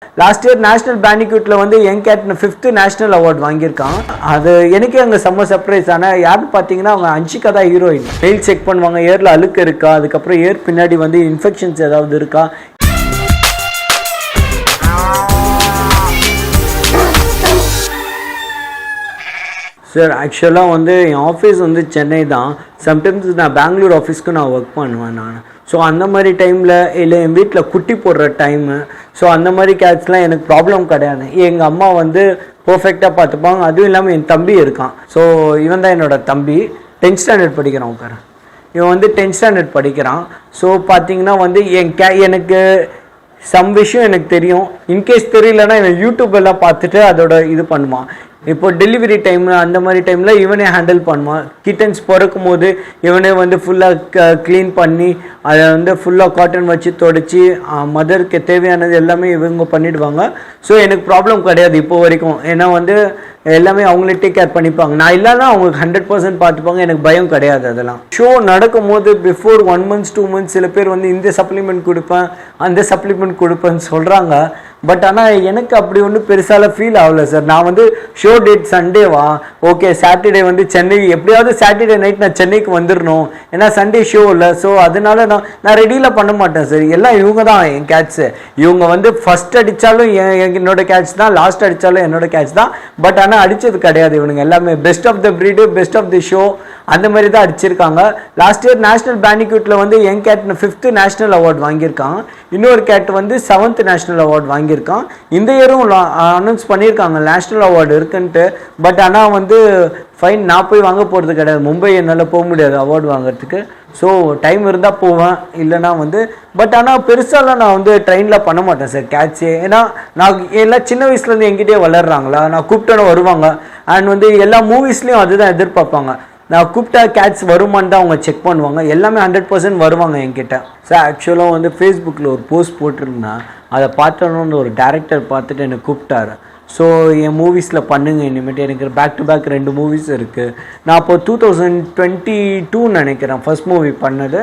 Last year national பேண்டிக்யூட்ல வந்து young cat 5th national award வாங்கியிருக்கான். அது எனக்கே அங்கே செம்ம சர்ப்ரைஸ். ஆனால் யாருன்னு பார்த்தீங்கன்னா அவங்க அன்ஷிகா தான் ஹீரோயின். மெயில் செக் பண்ணுவாங்க, ஏரில் அழுக்கு இருக்கா, அதுக்கப்புறம் ஏர் பின்னாடி வந்து இன்ஃபெக்ஷன்ஸ் ஏதாவது இருக்கா. சார் ஆக்சுவலாக வந்து என் ஆஃபீஸ் வந்து சென்னை தான். சம்டைம்ஸ் நான் பெங்களூர் ஆஃபீஸ்க்கு நான் ஒர்க் பண்ணுவேன் நான். ஸோ அந்த மாதிரி டைமில் இல்லை என் வீட்டில் குட்டி போடுற டைமு, ஸோ அந்த மாதிரி கேட்ஸ்லாம் எனக்கு ப்ராப்ளம் கிடையாது. எங்கள் அம்மா வந்து பர்ஃபெக்டாக பார்த்துப்பாங்க. அதுவும் இல்லாமல் என் தம்பி இருக்கான். ஸோ இவன் தான் என்னோடய தம்பி. 10th ஸ்டாண்டர்ட் படிக்கிறான். உட்கார இவன் வந்து 10th ஸ்டாண்டர்ட் படிக்கிறான். ஸோ பார்த்தீங்கன்னா வந்து எனக்கு சம் விஷயம் எனக்கு தெரியும். இன்கேஸ் தெரியலன்னா இவன் யூடியூப் எல்லாம் பார்த்துட்டு அதோட இது பண்ணுவான். இப்போ டெலிவரி டைம் அந்த மாதிரி டைமில் இவனே ஹேண்டில் பண்ணுவான். கிட்டன்ஸ் பிறக்கும் போது இவனே வந்து ஃபுல்லாக க்ளீன் பண்ணி அதை வந்து ஃபுல்லாக காட்டன் வச்சு தொடச்சி மதருக்கு தேவையானது எல்லாமே இவங்க பண்ணிவிடுவாங்க. ஸோ எனக்கு ப்ராப்ளம் கிடையாது இப்போ வரைக்கும். ஏன்னா வந்து எல்லாமே அவங்களே டேக் கேர் பண்ணிப்பாங்க. நான் இல்லைன்னா அவங்களுக்கு 100% பார்த்துப்பாங்க. எனக்கு பயம் கிடையாது. அதெல்லாம் ஷோ நடக்கும் போது பிஃபோர் 1 month 2 months சில பேர் வந்து இந்த சப்ளிமெண்ட் கொடுப்பேன் அந்த சப்ளிமெண்ட் கொடுப்பேன்னு சொல்கிறாங்க. பட் ஆனால் எனக்கு அப்படி ஒன்றும் பெருசால ஃபீல் ஆகலை சார். நான் வந்து ஷோ டேட் சண்டேவா, ஓகே சாட்டர்டே வந்து சென்னை, எப்படியாவது சாட்டர்டே நைட் நான் சென்னைக்கு வந்துடணும். ஏன்னா சண்டே ஷோ இல்லை. ஸோ அதனால நான் ரெடியில் பண்ண மாட்டேன் சார். எல்லாம் இவங்க தான் என் கேட்ஸு. இவங்க வந்து ஃபர்ஸ்ட் அடித்தாலும் என்னோட கேட்ச் தான், லாஸ்ட் அடித்தாலும் என்னோட கேட்ச் தான். பட் ஆனால் அடித்தது கிடையாது. இவனுங்க எல்லாமே best of the breed, best of the show அந்த மாதிரி தான் அடிச்சிருக்காங்க. லாஸ்ட் இயர் நேஷனல் பேண்டிக்யூட்டில் வந்து young cat 5th national award வாங்கியிருக்கான். இன்னொரு கேட் வந்து 7th நேஷனல் அவார்ட் வாங்கியிருக்கான். இந்த இயரும் அனௌன்ஸ் பண்ணியிருக்காங்க நேஷனல் அவார்டு இருக்குன்ட்டு. பட் ஆனால் வந்து ஃபைன் நான் போய் வாங்க போகிறது கிடையாது. மும்பை என்னால் போக முடியாது அவார்டு வாங்கிறதுக்கு. ஸோ டைம் இருந்தால் போவேன், இல்லைனா வந்து பட் ஆனால் பெருசாலாம் நான் வந்து ட்ரெயினில் பண்ண மாட்டேன் சார் கேட்சே. ஏன்னா நான் எல்லாம் சின்ன வயசுலேருந்து எங்கிட்டே வளர்றாங்களா, நான் கூப்பிட்டோன்னு வருவாங்க. அண்ட் வந்து எல்லா மூவிஸ்லேயும் அதுதான் எதிர்பார்ப்பாங்க. நான் கூப்பிட்டா கேட்ஸ் வருமானு தான் அவங்க செக் பண்ணுவாங்க. எல்லாமே 100% வருவாங்க என்கிட்ட. சார் ஆக்சுவலாக வந்து ஃபேஸ்புக்கில் ஒரு போஸ்ட் போட்டிருந்தேன். அதை பார்த்தோன்னு ஒரு டேரக்டர் பார்த்துட்டு என்னை கூப்பிட்டாரு. ஸோ என் மூவிஸில் பண்ணுங்க இனிமேட்டு. எனக்கு பேக் டு பேக் 2 மூவிஸ் இருக்குது. நான் அப்போ 2022 நினைக்கிறேன் ஃபர்ஸ்ட் மூவி பண்ணது.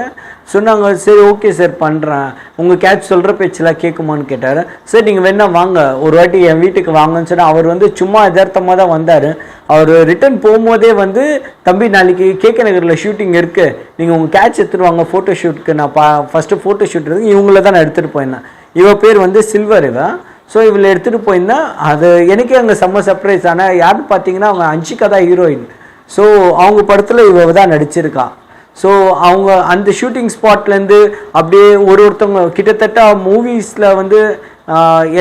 சொன்னாங்க சரி ஓகே சார் பண்ணுறேன், உங்கள் கேட்ச் சொல்கிற பேச்செல்லாம் கேட்குமான்னு கேட்டார். சரி நீங்கள் வேணா வாங்க ஒரு வாட்டி என் வீட்டுக்கு வாங்கன்னு சொன்னால் அவர் வந்து சும்மா யதார்த்தமாக தான் வந்தார். அவர் ரிட்டர்ன் போகும்போதே வந்து தம்பி நாளைக்கு கேகே நகரில் ஷூட்டிங் இருக்குது, நீங்கள் உங்கள் கேட்ச் எடுத்துகிட்டு வாங்க ஃபோட்டோ ஷூட்டுக்கு. நான் ஃபஸ்ட்டு ஃபோட்டோ ஷூட் இருக்கு இவங்கள தான் நான் எடுத்துகிட்டு போயிருந்தேன். இவ பேர் வந்து சில்வர் இவன். ஸோ இவளை எடுத்துகிட்டு போயிருந்தேன். அது எனக்கே அங்கே செம்ம சர்ப்ரைஸ். ஆனால் யாருன்னு பார்த்தீங்கன்னா அவங்க அன்ஷிகா தான் ஹீரோயின். ஸோ அவங்க படத்தில் இவ தான் நடிச்சிருக்கான். ஸோ அவங்க அந்த ஷூட்டிங் ஸ்பாட்லேருந்து அப்படியே ஒருத்தவங்க கிட்டத்தட்ட மூவிஸில் வந்து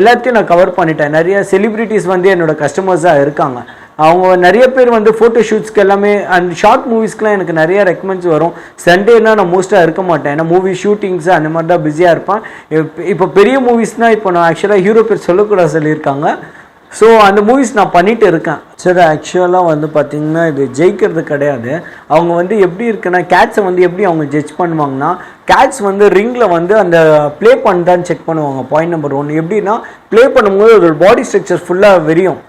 எல்லாத்தையும் நான் கவர் பண்ணிட்டேன். நிறைய செலிப்ரிட்டிஸ் வந்து என்னோடய கஸ்டமர்ஸாக இருக்காங்க. அவங்க நிறைய பேர் வந்து ஃபோட்டோ ஷூட்ஸ்க்கு எல்லாமே அண்ட் ஷார்ட் மூவிஸ்க்குலாம் எனக்கு நிறைய ரெக்கமெண்ட்ஸ் வரும். சண்டேனா நான் மோஸ்ட்டாக இருக்க மாட்டேன். ஏன்னா மூவி ஷூட்டிங்ஸ் அந்த மாதிரி தான் பிஸியாக இருப்பேன். இப்போ பெரிய மூவிஸ்னால் இப்போ நான் ஆக்சுவலாக ஹீரோ பேர் சொல்லக்கூடாது சொல்லியிருக்காங்க. ஸோ அந்த மூவிஸ் நான் பண்ணிகிட்டு இருக்கேன். சரி ஆக்சுவலாக வந்து பார்த்திங்கன்னா இது ஜெயிக்கிறது கிடையாது. அவங்க வந்து எப்படி இருக்குன்னா கேட்ஸை வந்து எப்படி அவங்க ஜட்ஜ் பண்ணுவாங்கன்னா, கேட்ஸ் வந்து ரிங்கில் வந்து அந்த ப்ளே பண்ணுதான்னு செக் பண்ணுவாங்க. பாயிண்ட் நம்பர் 1 எப்படின்னா ப்ளே பண்ணும்போது ஒரு பாடி ஸ்ட்ரக்சர் ஃபுல்லாக விரியும்.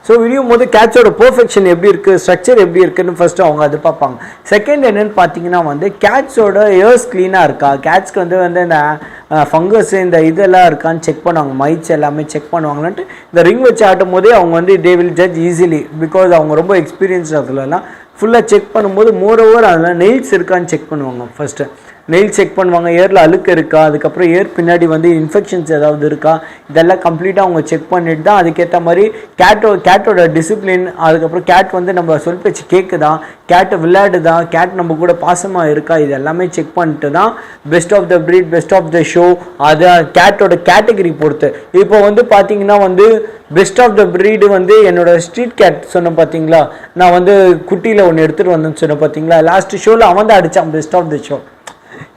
ஸோ விரியும் போது கேட்சோட பர்ஃபெக்ஷன் எப்படி இருக்குது, ஸ்ட்ரக்சர் எப்படி இருக்குன்னு ஃபஸ்ட்டு அவங்க அது பார்ப்பாங்க. செகண்ட் என்னென்னு பார்த்தீங்கன்னா வந்து கேட்ஸோட இயர்ஸ் க்ளீனாக இருக்கா, கேட்ஸ்க்கு வந்து இந்த ஃபங்கஸ் இந்த இதெல்லாம் இருக்கான்னு செக் பண்ணுவாங்க. மைட்ஸ் எல்லாமே செக் பண்ணுவாங்கன்ட்டு இந்த ரிங் வச்சு ஆட்டும் போதே அவங்க வந்து they will judge easily. Because அவங்க ரொம்ப எக்ஸ்பீரியன்ஸ் அதுலலாம் ஃபுல்லாக செக் பண்ணும்போது மோரோவர் அதில் நெயில்ஸ் இருக்கான்னு செக் பண்ணுவாங்க. ஃபஸ்ட்டு நெயில் செக் பண்ணுவாங்க, ஏரில் அழுக்கு இருக்கா, அதுக்கப்புறம் ஏர் பின்னாடி வந்து இன்ஃபெக்ஷன்ஸ் ஏதாவது இருக்கா, இதெல்லாம் கம்ப்ளீட்டாக அவங்க செக் பண்ணிட்டு தான் அதுக்கேற்ற மாதிரி கேட்டோட டிசிப்ளின், அதுக்கப்புறம் கேட் வந்து நம்ம சொல் பேச்சு கேட்குதா, கேட்டு விளையாடுதா, கேட் நம்ம கூட பாசமாக இருக்கா, இது எல்லாமே செக் பண்ணிட்டு தான் best of the breed, best of the show, அதை கேட்டோட கேட்டகரி பொறுத்து. இப்போ வந்து பார்த்தீங்கன்னா வந்து பெஸ்ட் ஆஃப் த ப்ரீடு வந்து என்னோட ஸ்ட்ரீட் கேட் சொன்னேன் பார்த்தீங்களா, நான் வந்து குட்டியில் ஒன்று எடுத்துகிட்டு வந்தேன்னு சொன்னேன் பார்த்தீங்களா, லாஸ்ட் ஷோவில் அவன் தான் அடித்தான் பெஸ்ட் ஆஃப் த ஷோ.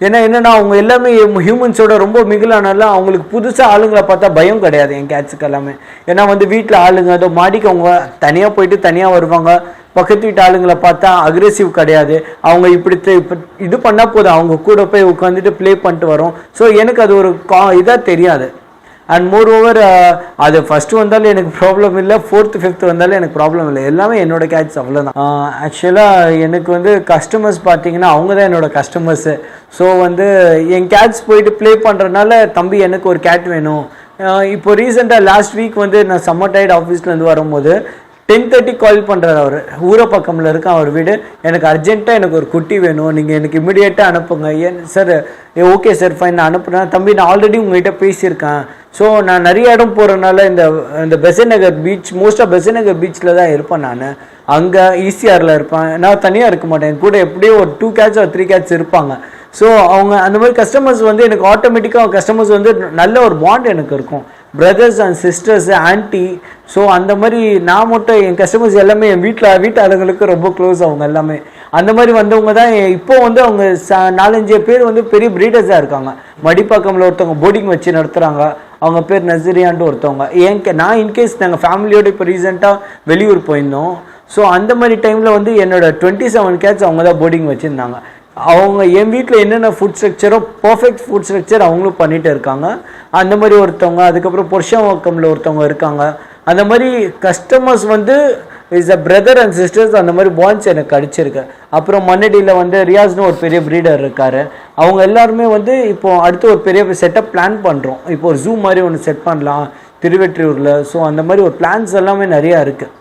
ஏன்னா என்னென்னா அவங்க எல்லாமே ஹியூமன்ஸோட ரொம்ப மிகிலானால அவங்களுக்கு புதுசாக ஆளுங்களை பார்த்தா பயம் கிடையாது என் கேட்ஸுக்கு எல்லாமே. ஏன்னா வந்து வீட்டில் ஆளுங்க அதோ மாடிக்கு அவங்க தனியாக போயிட்டு தனியாக வருவாங்க. பக்கத்து வீட்டு ஆளுங்களை பார்த்தா அக்ரெசிவ் கிடையாது. அவங்க இப்படி இது பண்ணால் போதும், அவங்க கூட போய் உட்காந்துட்டு ப்ளே பண்ணிட்டு வரும். ஸோ எனக்கு அது ஒரு இதாக தெரியாது. அண்ட் மோர் ஓவர் அது ஃபஸ்ட்டு வந்தாலும் எனக்கு ப்ராப்ளம் இல்லை, 4th 5th வந்தாலும் எனக்கு ப்ராப்ளம் இல்லை. எல்லாமே என்னோட கேட்ஸ் அவ்வளோதான். ஆக்சுவலாக எனக்கு வந்து கஸ்டமர்ஸ் பார்த்தீங்கன்னா அவங்க தான் என்னோடய கஸ்டமர்ஸு. ஸோ வந்து என் கேட்ஸ் போயிட்டு ப்ளே பண்ணுறதுனால தம்பி எனக்கு ஒரு கேட் வேணும், இப்போ ரீசெண்டாக லாஸ்ட் வீக் வந்து நான் சம்மர் டைட் ஆஃபீஸ்லேருந்து வரும்போது 10:30 கால் பண்ணுறாரு. அவர் ஊரை பக்கமில் இருக்க அவர் வீடு. எனக்கு அர்ஜென்ட்டாக எனக்கு ஒரு குட்டி வேணும், நீங்கள் எனக்கு இமிடியேட்டாக அனுப்புங்க. ஏன் சார்? ஓகே சார் ஃபைன், நான் அனுப்புகிறேன். தம்பி நான் ஆல்ரெடி உங்கள்கிட்ட பேசியிருக்கேன். ஸோ நான் நிறைய இடம் போகிறனால இந்த பெசன்ட் நகர் பீச், மோஸ்ட்டாக பெசன்ட் நகர் பீச்சில் தான் இருப்பேன். நான் அங்கே ஈசிஆரில் இருப்பேன். நான் தனியாக இருக்க மாட்டேன், கூட எப்படியோ ஒரு 2 cats or 3 cats இருப்பாங்க. ஸோ அவங்க அந்த மாதிரி கஸ்டமர்ஸ் வந்து எனக்கு ஆட்டோமேட்டிக்காக கஸ்டமர்ஸ் வந்து நல்ல ஒரு பாண்ட் எனக்கு இருக்கும். Brothers and sisters, anti. So அந்த மாதிரி நான் மட்டும் என் கஸ்டமர்ஸ் எல்லாமே என் வீட்டு ஆளுங்களுக்கு ரொம்ப க்ளோஸ். அவங்க எல்லாமே அந்த மாதிரி வந்தவங்க தான். இப்போ வந்து அவங்க 4-5 பேர் வந்து பெரிய ப்ரீடர்ஸாக இருக்காங்க. மடிப்பாக்கமில் ஒருத்தவங்க போர்டிங் வச்சு நடத்துகிறாங்க. அவங்க பேர் நசரியான்ட்டு ஒருத்தவங்க. நான் இன்கேஸ் நாங்கள் ஃபேமிலியோடு இப்போ ரீசெண்டாக வெளியூர் போயிருந்தோம். ஸோ அந்த மாதிரி டைமில் வந்து என்னோட 27 cats அவங்க தான் போர்டிங் வச்சுருந்தாங்க. அவங்க என் வீட்டில் என்னென்ன ஃபுட் ஸ்ட்ரக்சரோ பர்ஃபெக்ட் ஃபுட் ஸ்ட்ரக்சர் அவங்களும் பண்ணிகிட்டு இருக்காங்க. அந்த மாதிரி ஒருத்தவங்க. அதுக்கப்புறம் புருஷவாக்கமில் ஒருத்தவங்க இருக்காங்க. அந்த மாதிரி கஸ்டமர்ஸ் வந்து is a brother and sisters. அந்த மாதிரி பாண்ட்ஸ் எனக்கு கிடச்சிருக்கு. அப்புறம் மண்ணடியில் வந்து ரியாஸ்னு ஒரு பெரிய ப்ரீடர் இருக்கார். அவங்க எல்லாருமே வந்து இப்போது அடுத்து ஒரு பெரிய செட்டப் பிளான் பண்ணுறோம். இப்போ ஒரு ஜூ மாதிரி ஒன்று செட் பண்ணலாம் திருவெற்றியூரில். ஸோ அந்த மாதிரி ஒரு பிளான்ஸ் எல்லாமே நிறையா இருக்குது.